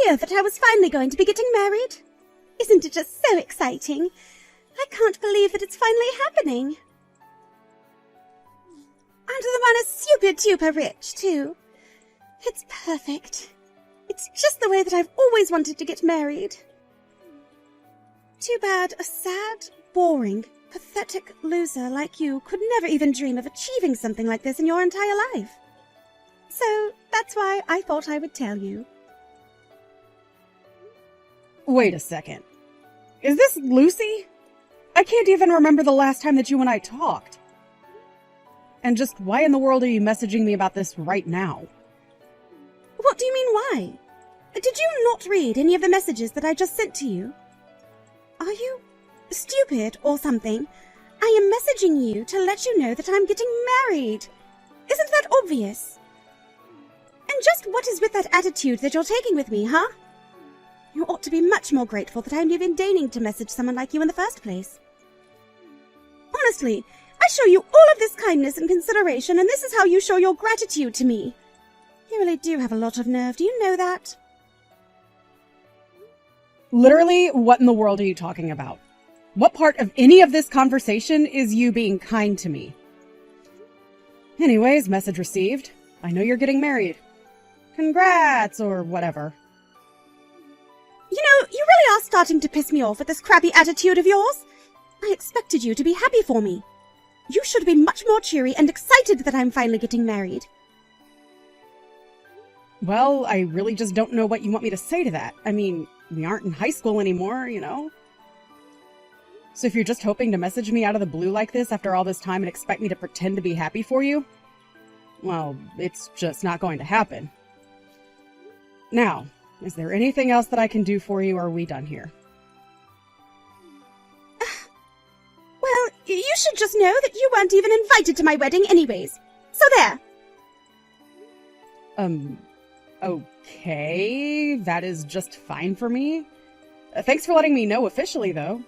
idea that I was finally going to be getting married? Isn't it just so exciting? I can't believe that it's finally happening. And the one is super duper rich, too. It's perfect. It's just the way that I've always wanted to get married. Too bad a sad, boring, pathetic loser like you could never even dream of achieving something like this in your entire life. So that's why I thought I would tell you. Wait a second. Is this Lucy? I can't even remember the last time that you and I talked. And just why in the world are you messaging me about this right now? What do you mean, why? Did you not read any of the messages that I just sent to you? Are you stupid or something? I am messaging you to let you know that I'm getting married. Isn't that obvious? And just what is with that attitude that you're taking with me, huh? You ought to be much more grateful that I'm even deigning to message someone like you in the first place. Honestly, I show you all of this kindness and consideration, and this is how you show your gratitude to me. You really do have a lot of nerve, do you know that? Literally, what in the world are you talking about? What part of any of this conversation is you being kind to me? Anyways, message received. I know you're getting married. Congrats, or whatever. You know, you really are starting to piss me off with this crappy attitude of yours. I expected you to be happy for me. You should be much more cheery and excited that I'm finally getting married. Well, I really just don't know what you want me to say to that. I mean, we aren't in high school anymore, you know? So if you're just hoping to message me out of the blue like this after all this time and expect me to pretend to be happy for you, well, it's just not going to happen. Now, is there anything else that I can do for you, or are we done here? Well, you should just know that you weren't even invited to my wedding anyways. So there. Okay, that is just fine for me. Thanks for letting me know officially, though.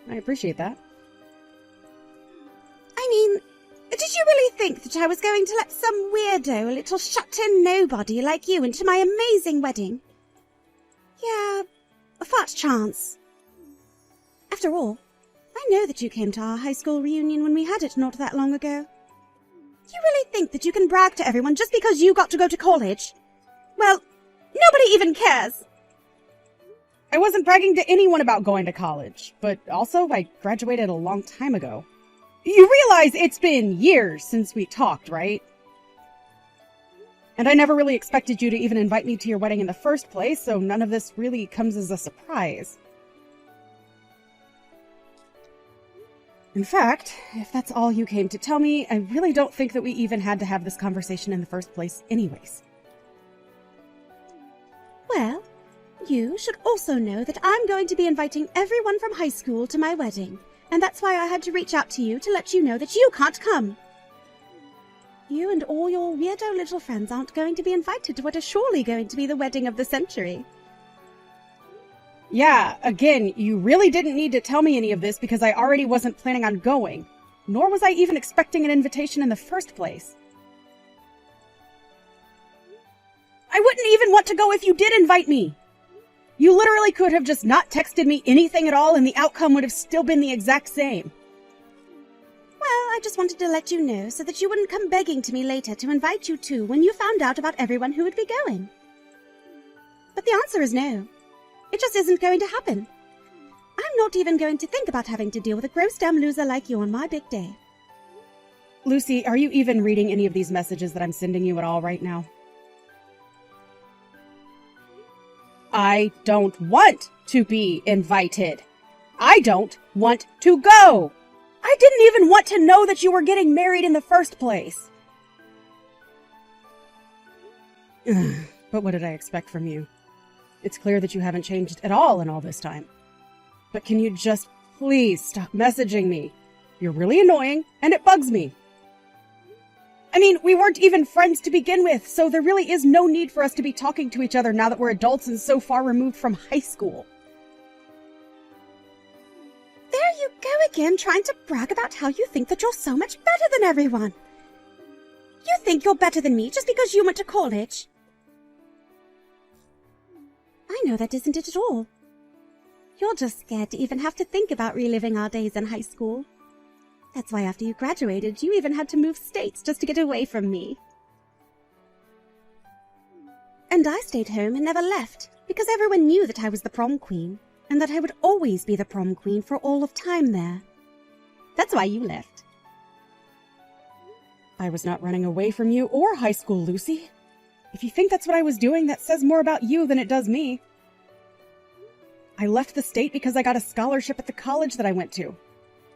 I appreciate that. I mean, did you really think that I was going to let some weirdo, a little shut-in nobody like you into my amazing wedding? Yeah, a fat chance. After all, I know that you came to our high school reunion when we had it not that long ago. You really think that you can brag to everyone just because you got to go to college? Well, nobody even cares. I wasn't bragging to anyone about going to college, but also I graduated a long time ago. You realize it's been years since we talked, right? And I never really expected you to even invite me to your wedding in the first place, so none of this really comes as a surprise. In fact, if that's all you came to tell me, I really don't think that we even had to have this conversation in the first place anyways. Well, you should also know that I'm going to be inviting everyone from high school to my wedding, and that's why I had to reach out to you to let you know that you can't come. You and all your weirdo little friends aren't going to be invited to what is surely going to be the wedding of the century. Yeah, again, you really didn't need to tell me any of this because I already wasn't planning on going, nor was I even expecting an invitation in the first place. I wouldn't even want to go if you did invite me. You literally could have just not texted me anything at all and the outcome would have still been the exact same. Well, I just wanted to let you know so that you wouldn't come begging to me later to invite you too when you found out about everyone who would be going. But the answer is no. It just isn't going to happen. I'm not even going to think about having to deal with a gross damn loser like you on my big day. Lucy, are you even reading any of these messages that I'm sending you at all right now? I don't want to be invited. I don't want to go. I didn't even want to know that you were getting married in the first place. But what did I expect from you? It's clear that you haven't changed at all in all this time. But can you just please stop messaging me? You're really annoying, and it bugs me. I mean, we weren't even friends to begin with, so there really is no need for us to be talking to each other now that we're adults and so far removed from high school. There you go again, trying to brag about how you think that you're so much better than everyone. You think you're better than me just because you went to college? I know that isn't it at all. You're just scared to even have to think about reliving our days in high school. That's why after you graduated, you even had to move states just to get away from me. And I stayed home and never left, because everyone knew that I was the prom queen, and that I would always be the prom queen for all of time there. That's why you left. I was not running away from you or high school, Lucy. If you think that's what I was doing, that says more about you than it does me. I left the state because I got a scholarship at the college that I went to.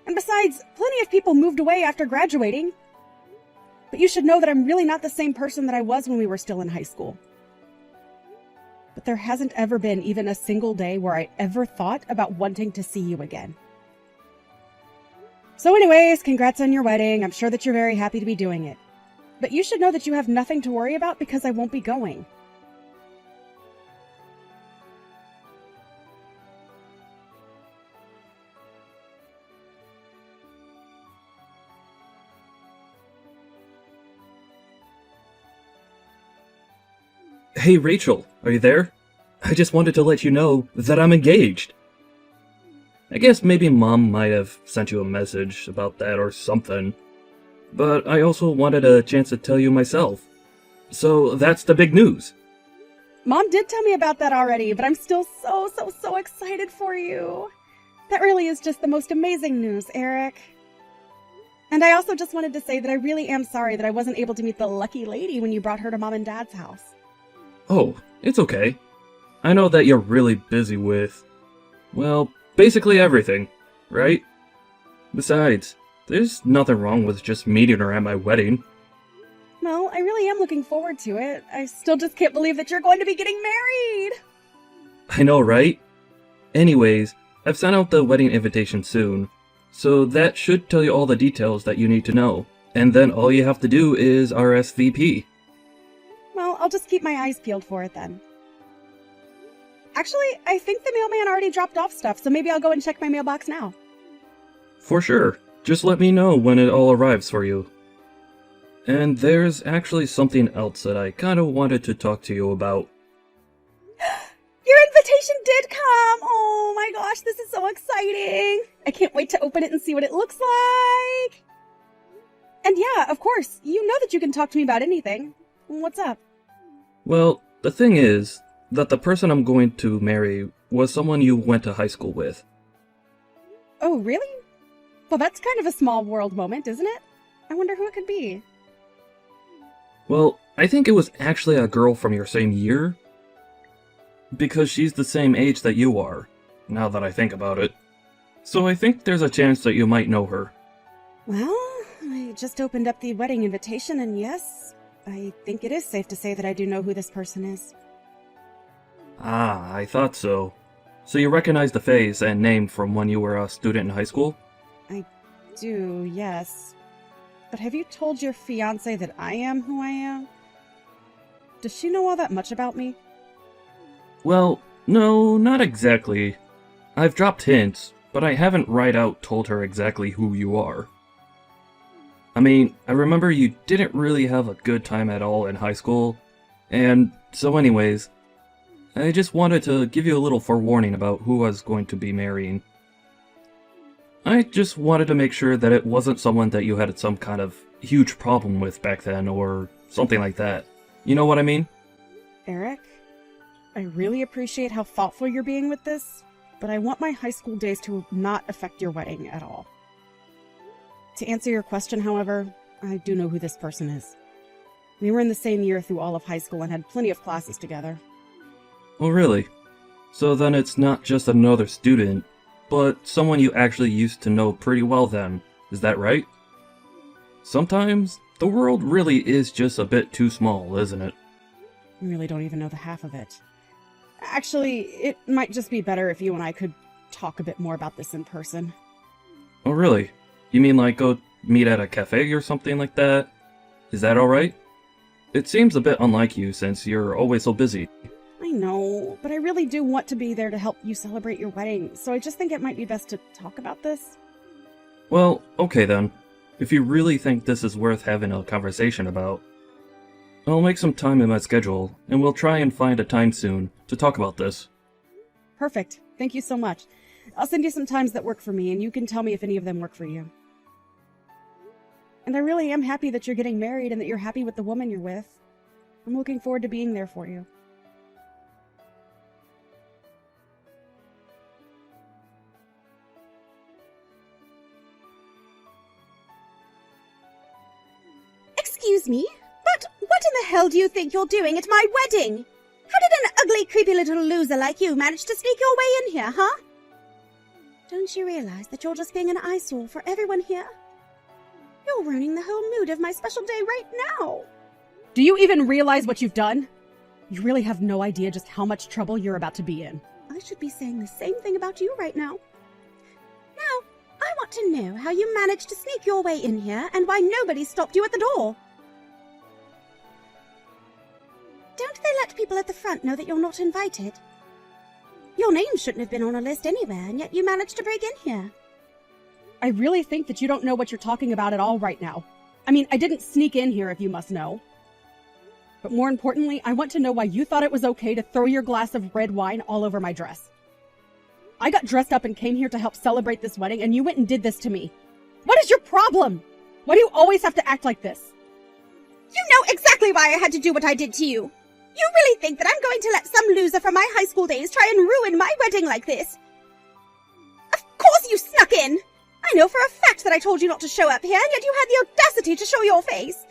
And besides, plenty of people moved away after graduating. But you should know that I'm really not the same person that I was when we were still in high school. But there hasn't ever been even a single day where I ever thought about wanting to see you again. So anyways, congrats on your wedding. I'm sure that you're very happy to be doing it. But you should know that you have nothing to worry about because I won't be going. Hey Rachel, are you there? I just wanted to let you know that I'm engaged. I guess maybe Mom might have sent you a message about that or something. But I also wanted a chance to tell you myself. So that's the big news. Mom did tell me about that already, but I'm still so excited for you. That really is just the most amazing news, Eric. And I also just wanted to say that I really am sorry that I wasn't able to meet the lucky lady when you brought her to Mom and Dad's house. Oh, it's okay. I know that you're really busy with, well, basically everything, right? Besides, there's nothing wrong with just meeting her at my wedding. Well, I really am looking forward to it. I still just can't believe that you're going to be getting married. I know, right? Anyways, I've sent out the wedding invitation soon, so that should tell you all the details that you need to know. And then all you have to do is RSVP. Well, I'll just keep my eyes peeled for it then. Actually, I think the mailman already dropped off stuff, so maybe I'll go and check my mailbox now. For sure. Just let me know when it all arrives for you. And there's actually something else that I kind of wanted to talk to you about. Your invitation did come! Oh my gosh, this is so exciting! I can't wait to open it and see what it looks like! And yeah, of course, you know that you can talk to me about anything. What's up? Well, the thing is that the person I'm going to marry was someone you went to high school with. Oh, really? Well, that's kind of a small world moment, isn't it? I wonder who it could be. Well, I think it was actually a girl from your same year. Because she's the same age that you are, now that I think about it. So I think there's a chance that you might know her. Well, I just opened up the wedding invitation, and yes, I think it is safe to say that I do know who this person is. Ah, I thought so. So you recognize the face and name from when you were a student in high school? I do, yes. But have you told your fiancé that I am who I am? Does she know all that much about me? Well, no, not exactly. I've dropped hints, but I haven't right out told her exactly who you are. I mean, I remember you didn't really have a good time at all in high school, and so anyways, I just wanted to give you a little forewarning about who I was going to be marrying. I just wanted to make sure that it wasn't someone that you had some kind of huge problem with back then, or something like that. You know what I mean? Eric, I really appreciate how thoughtful you're being with this, but I want my high school days to not affect your wedding at all. To answer your question, however, I do know who this person is. We were in the same year through all of high school and had plenty of classes together. Oh really? So then it's not just another student, but someone you actually used to know pretty well then, is that right? Sometimes, the world really is just a bit too small, isn't it? I really don't even know the half of it. Actually, it might just be better if you and I could talk a bit more about this in person. Oh really? You mean like go meet at a cafe or something like that? Is that alright? It seems a bit unlike you since you're always so busy. I know, but I really do want to be there to help you celebrate your wedding, so I just think it might be best to talk about this. Well, okay then. If you really think this is worth having a conversation about, I'll make some time in my schedule, and we'll try and find a time soon to talk about this. Perfect. Thank you so much. I'll send you some times that work for me, and you can tell me if any of them work for you. And I really am happy that you're getting married and that you're happy with the woman you're with. I'm looking forward to being there for you. Excuse me, but what in the hell do you think you're doing at my wedding? How did an ugly, creepy little loser like you manage to sneak your way in here, huh? Don't you realize that you're just being an eyesore for everyone here? You're ruining the whole mood of my special day right now. Do you even realize what you've done? You really have no idea just how much trouble you're about to be in. I should be saying the same thing about you right now. Now, I want to know how you managed to sneak your way in here and why nobody stopped you at the door. Don't they let people at the front know that you're not invited? Your name shouldn't have been on a list anywhere, and yet you managed to break in here. I really think that you don't know what you're talking about at all right now. I mean, I didn't sneak in here, if you must know. But more importantly, I want to know why you thought it was okay to throw your glass of red wine all over my dress. I got dressed up and came here to help celebrate this wedding, and you went and did this to me. What is your problem? Why do you always have to act like this? You know exactly why I had to do what I did to you. You really think that I'm going to let some loser from my high school days try and ruin my wedding like this? Of course you snuck in! I know for a fact that I told you not to show up here, and yet you had the audacity to show your face.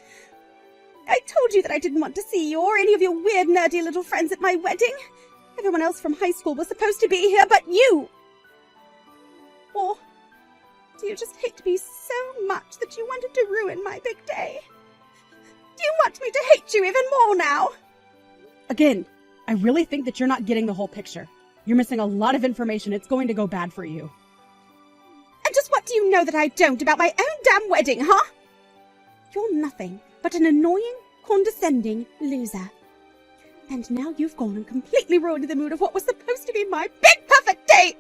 I told you that I didn't want to see you or any of your weird, nerdy little friends at my wedding. Everyone else from high school was supposed to be here, but you! Or do you just hate me so much that you wanted to ruin my big day? Do you want me to hate you even more now? Again, I really think that you're not getting the whole picture. You're missing a lot of information. It's going to go bad for you. And just what do you know that I don't about my own damn wedding, huh? You're nothing but an annoying, condescending loser. And now you've gone and completely ruined the mood of what was supposed to be my big perfect day.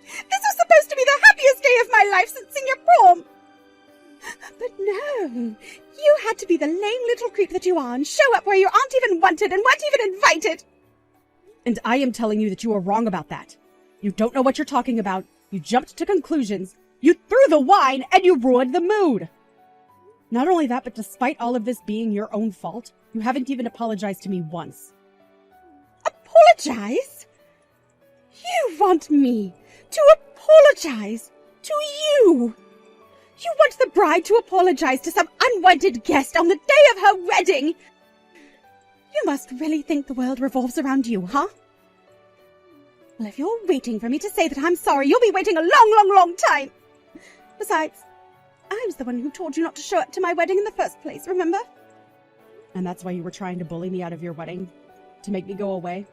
This was supposed to be the happiest day of my life since senior prom. But no, you had to be the lame little creep that you are and show up where you aren't even wanted and weren't even invited. And I am telling you that you are wrong about that. You don't know what you're talking about. You jumped to conclusions. You threw the wine and you ruined the mood. Not only that, but despite all of this being your own fault, you haven't even apologized to me once. Apologize? You want me to apologize to you? You want the bride to apologize to some unwanted guest on the day of her wedding? You must really think the world revolves around you, huh? Well, if you're waiting for me to say that I'm sorry, you'll be waiting a long, long, long time. Besides, I was the one who told you not to show up to my wedding in the first place, remember? And that's why you were trying to bully me out of your wedding? To make me go away?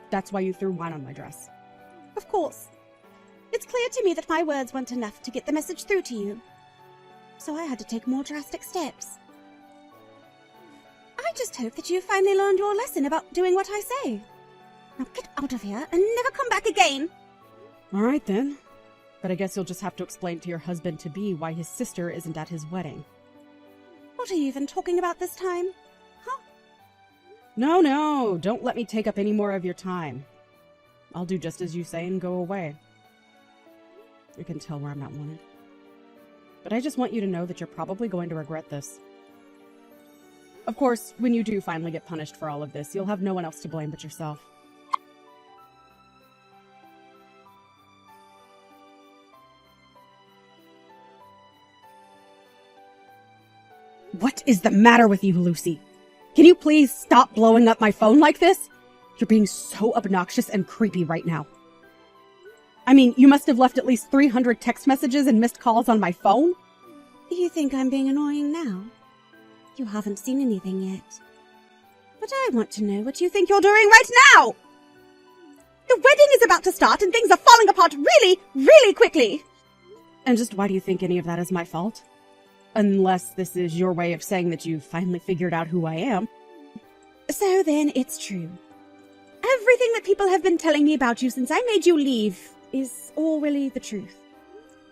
That's why you threw wine on my dress. Of course. It's clear to me that my words weren't enough to get the message through to you. So I had to take more drastic steps. I just hope that you finally learned your lesson about doing what I say. Now get out of here and never come back again. All right then. But I guess you'll just have to explain to your husband-to-be why his sister isn't at his wedding. What are you even talking about this time? Huh? No, don't let me take up any more of your time. I'll do just as you say and go away. I can tell where I'm not wanted. But I just want you to know that you're probably going to regret this. Of course, when you do finally get punished for all of this, you'll have no one else to blame but yourself. What is the matter with you, Lucy? Can you please stop blowing up my phone like this? You're being so obnoxious and creepy right now. I mean, you must have left at least 300 text messages and missed calls on my phone? You think I'm being annoying now? You haven't seen anything yet. But I want to know what you think you're doing right now! The wedding is about to start and things are falling apart really, really quickly! And just why do you think any of that is my fault? Unless this is your way of saying that you finally figured out who I am. So then it's true. Everything that people have been telling me about you since I made you leave is all really the truth.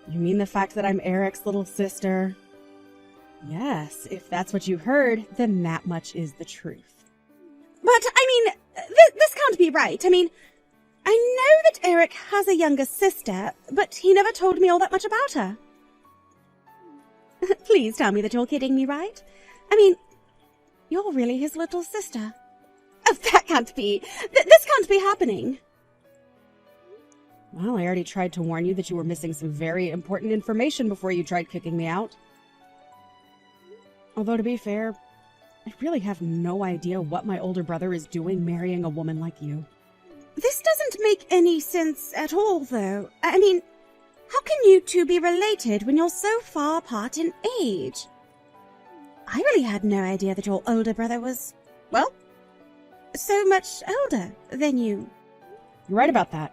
You mean the fact that I'm Eric's little sister? Yes, if that's what you heard, then that much is the truth. But, I mean, this can't be right. I mean, I know that Eric has a younger sister, but he never told me all that much about her. Please tell me that you're kidding me, right? I mean, you're really his little sister. Oh, that can't be. This can't be happening. Well, I already tried to warn you that you were missing some very important information before you tried kicking me out. Although, to be fair, I really have no idea what my older brother is doing marrying a woman like you. This doesn't make any sense at all, though. I mean, how can you two be related when you're so far apart in age? I really had no idea that your older brother was, well, so much older than you. You're right about that.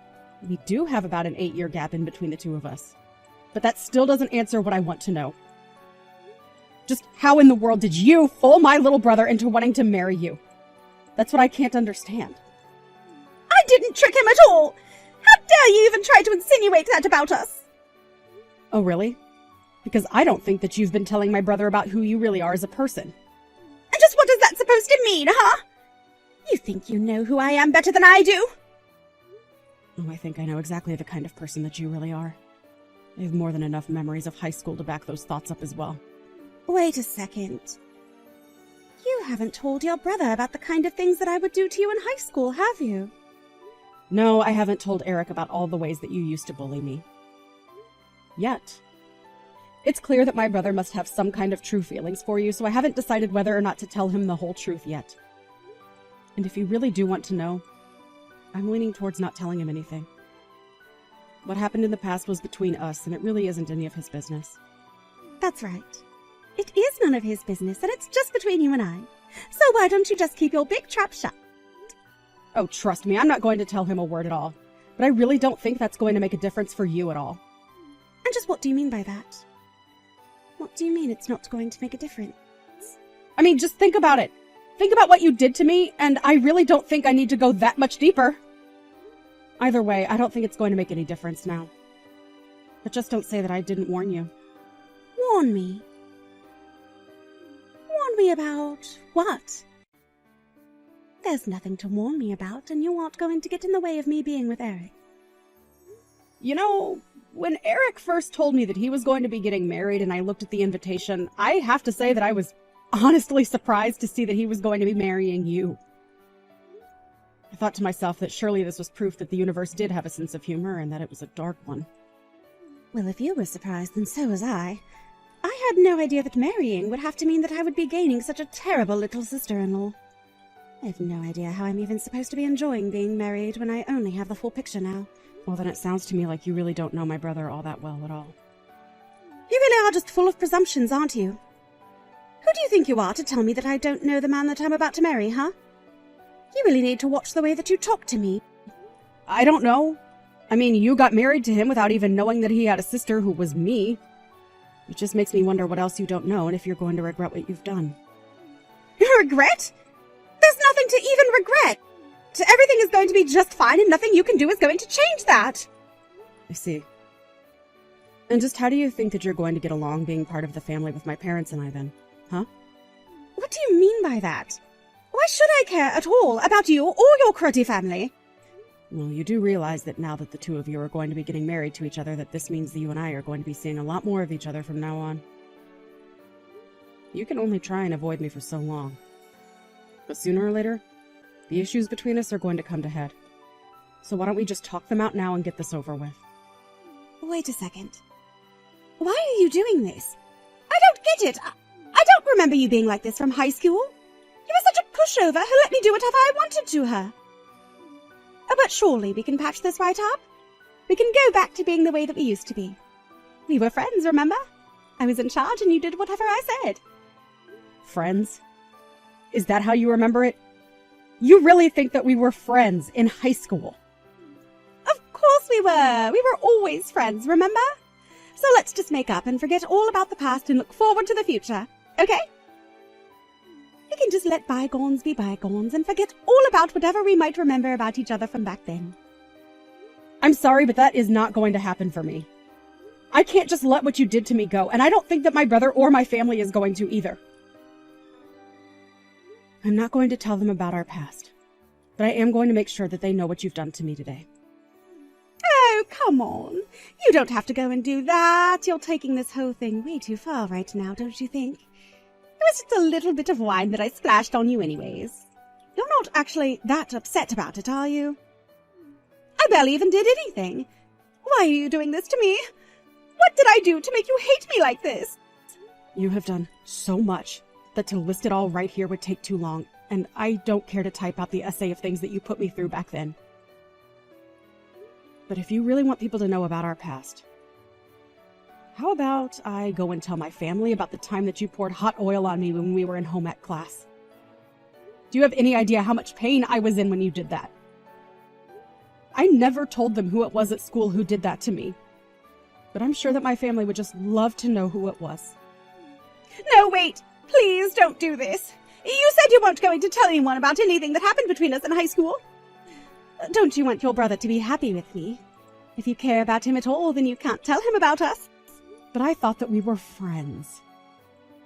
We do have about an 8-year gap in between the two of us. But that still doesn't answer what I want to know. Just how in the world did you fool my little brother into wanting to marry you? That's what I can't understand. I didn't trick him at all! How dare you even try to insinuate that about us? Oh, really? Because I don't think that you've been telling my brother about who you really are as a person. And just what is that supposed to mean, huh? You think you know who I am better than I do? Oh, I think I know exactly the kind of person that you really are. I have more than enough memories of high school to back those thoughts up as well. Wait a second. You haven't told your brother about the kind of things that I would do to you in high school, have you? No, I haven't told Eric about all the ways that you used to bully me. Yet. It's clear that my brother must have some kind of true feelings for you, so I haven't decided whether or not to tell him the whole truth yet. And if you really do want to know, I'm leaning towards not telling him anything. What happened in the past was between us, and it really isn't any of his business. That's right. It is none of his business, and it's just between you and I. So why don't you just keep your big trap shut? Oh, trust me, I'm not going to tell him a word at all. But I really don't think that's going to make a difference for you at all. And just what do you mean by that? What do you mean it's not going to make a difference? I mean, just think about it. Think about what you did to me, and I really don't think I need to go that much deeper. Either way, I don't think it's going to make any difference now. But just don't say that I didn't warn you. Warn me? Warn me about what? There's nothing to warn me about, and you aren't going to get in the way of me being with Eric. You know, when Eric first told me that he was going to be getting married and I looked at the invitation, I have to say that I was honestly surprised to see that he was going to be marrying you. I thought to myself that surely this was proof that the universe did have a sense of humor and that it was a dark one. Well, if you were surprised, then so was I. I had no idea that marrying would have to mean that I would be gaining such a terrible little sister-in-law. I have no idea how I'm even supposed to be enjoying being married when I only have the full picture now. Well, then it sounds to me like you really don't know my brother all that well at all. You really are just full of presumptions, aren't you? Who do you think you are to tell me that I don't know the man that I'm about to marry, huh? You really need to watch the way that you talk to me. I don't know. I mean, you got married to him without even knowing that he had a sister who was me. It just makes me wonder what else you don't know and if you're going to regret what you've done. Regret? There's nothing to even regret. Everything is going to be just fine and nothing you can do is going to change that. I see. And just how do you think that you're going to get along being part of the family with my parents and I then? Huh? What do you mean by that? Why should I care at all about you or your cruddy family? Well, you do realize that now that the two of you are going to be getting married to each other, that this means that you and I are going to be seeing a lot more of each other from now on. You can only try and avoid me for so long. But sooner or later, the issues between us are going to come to head. So why don't we just talk them out now and get this over with? Wait a second. Why are you doing this? I don't get it. I don't remember you being like this from high school. You were such a pushover who let me do whatever I wanted to her. Oh, but surely we can patch this right up. We can go back to being the way that we used to be. We were friends, remember? I was in charge and you did whatever I said. Friends? Is that how you remember it? You really think that we were friends in high school? Of course we were. We were always friends, remember? So let's just make up and forget all about the past and look forward to the future, okay? We can just let bygones be bygones and forget all about whatever we might remember about each other from back then. I'm sorry, but that is not going to happen for me. I can't just let what you did to me go, and I don't think that my brother or my family is going to either. I'm not going to tell them about our past, but I am going to make sure that they know what you've done to me today. Oh, come on. You don't have to go and do that. You're taking this whole thing way too far right now, don't you think? It was just a little bit of wine that I splashed on you anyways. You're not actually that upset about it, are you? I barely even did anything. Why are you doing this to me? What did I do to make you hate me like this? You have done so much that to list it all right here would take too long, and I don't care to type out the essay of things that you put me through back then. But if you really want people to know about our past, how about I go and tell my family about the time that you poured hot oil on me when we were in home ec class? Do you have any idea how much pain I was in when you did that? I never told them who it was at school who did that to me, but I'm sure that my family would just love to know who it was. No, wait! Please don't do this! You said you weren't going to tell anyone about anything that happened between us in high school. Don't you want your brother to be happy with me? If you care about him at all, then you can't tell him about us. But I thought that we were friends.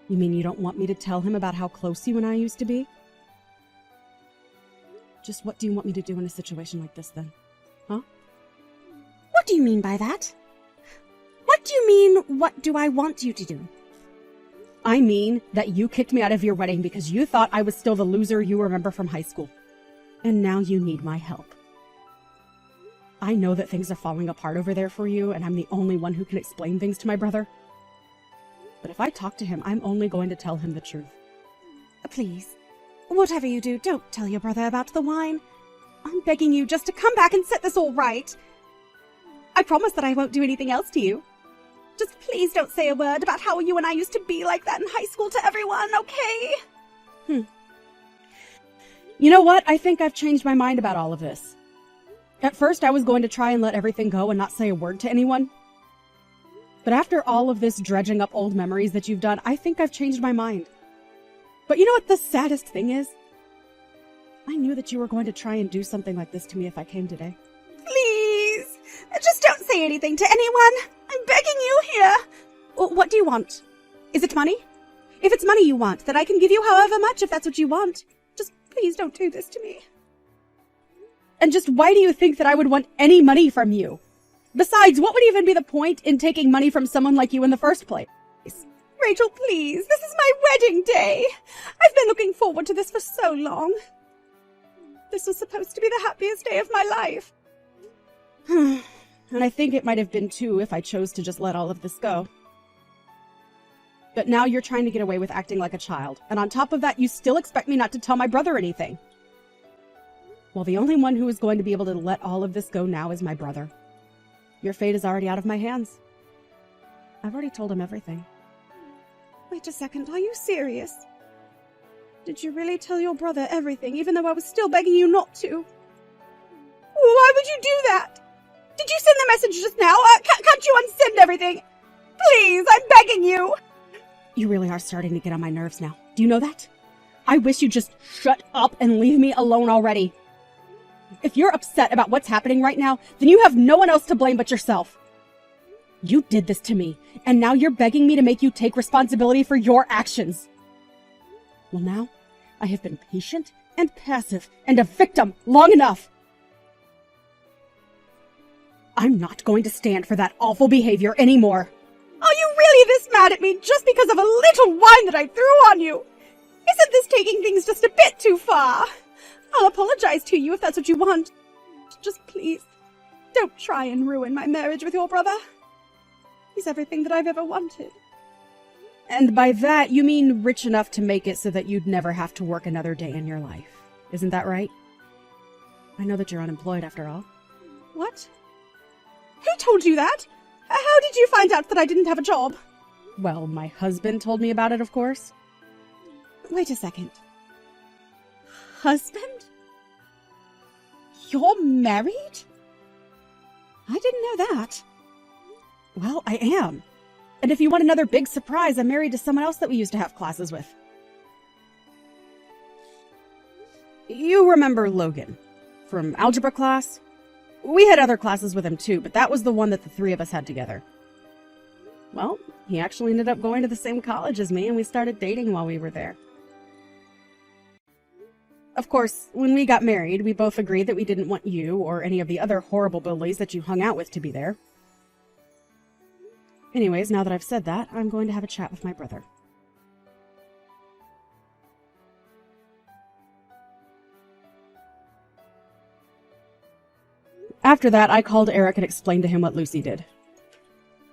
You mean you don't want me to tell him about how close you and I used to be? Just what do you want me to do in a situation like this, then? Huh? What do you mean by that? What do you mean, what do I want you to do? I mean that you kicked me out of your wedding because you thought I was still the loser you remember from high school. And now you need my help. I know that things are falling apart over there for you, and I'm the only one who can explain things to my brother. But if I talk to him, I'm only going to tell him the truth. Please, whatever you do, don't tell your brother about the wine. I'm begging you just to come back and set this all right. I promise that I won't do anything else to you. Just please don't say a word about how you and I used to be like that in high school to everyone, okay? You know what? I think I've changed my mind about all of this. At first, I was going to try and let everything go and not say a word to anyone. But after all of this dredging up old memories that you've done, I think I've changed my mind. But you know what the saddest thing is? I knew that you were going to try and do something like this to me if I came today. Please, just don't say anything to anyone. I'm begging you here. What do you want? Is it money? If it's money you want, then I can give you however much if that's what you want. Just please don't do this to me. And just why do you think that I would want any money from you? Besides, what would even be the point in taking money from someone like you in the first place? Rachel, please, this is my wedding day. I've been looking forward to this for so long. This was supposed to be the happiest day of my life. And I think it might have been too if I chose to just let all of this go. But now you're trying to get away with acting like a child, and on top of that, you still expect me not to tell my brother anything. Well, the only one who is going to be able to let all of this go now is my brother. Your fate is already out of my hands. I've already told him everything. Wait a second, are you serious? Did you really tell your brother everything, even though I was still begging you not to? Why would you do that? Did you send the message just now? Can't you unsend everything? Please, I'm begging you! You really are starting to get on my nerves now. Do you know that? I wish you'd just shut up and leave me alone already. If you're upset about what's happening right now, then you have no one else to blame but yourself. You did this to me, and now you're begging me to make you take responsibility for your actions. Well, now, I have been patient and passive and a victim long enough. I'm not going to stand for that awful behavior anymore. Are you really this mad at me just because of a little wine that I threw on you? Isn't this taking things just a bit too far? I'll apologize to you if that's what you want. Just please, don't try and ruin my marriage with your brother. He's everything that I've ever wanted. And by that, you mean rich enough to make it so that you'd never have to work another day in your life. Isn't that right? I know that you're unemployed after all. What? Who told you that? How did you find out that I didn't have a job? Well, my husband told me about it, of course. Wait a second. Husband? You're married? I didn't know that. Well, I am. And if you want another big surprise, I'm married to someone else that we used to have classes with. You remember Logan from algebra class? We had other classes with him too, but that was the one that the three of us had together. Well, he actually ended up going to the same college as me, and we started dating while we were there. Of course, when we got married, we both agreed that we didn't want you or any of the other horrible bullies that you hung out with to be there. Anyways, now that I've said that, I'm going to have a chat with my brother. After that, I called Eric and explained to him what Lucy did.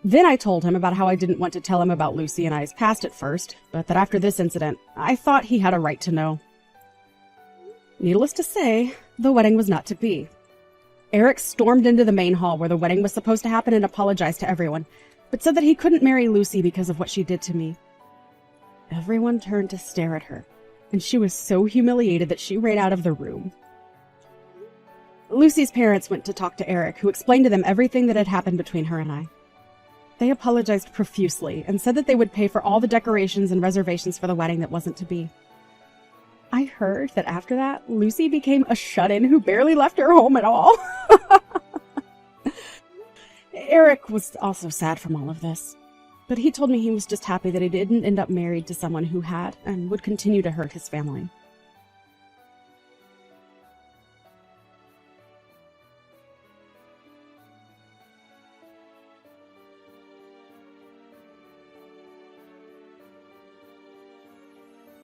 Then I told him about how I didn't want to tell him about Lucy and I's past at first, but that after this incident, I thought he had a right to know. Needless to say, the wedding was not to be. Eric stormed into the main hall where the wedding was supposed to happen and apologized to everyone, but said that he couldn't marry Lucy because of what she did to me. Everyone turned to stare at her, and she was so humiliated that she ran out of the room. Lucy's parents went to talk to Eric, who explained to them everything that had happened between her and I. They apologized profusely and said that they would pay for all the decorations and reservations for the wedding that wasn't to be. I heard that after that, Lucy became a shut-in who barely left her home at all. Eric was also sad from all of this, but he told me he was just happy that he didn't end up married to someone who had and would continue to hurt his family.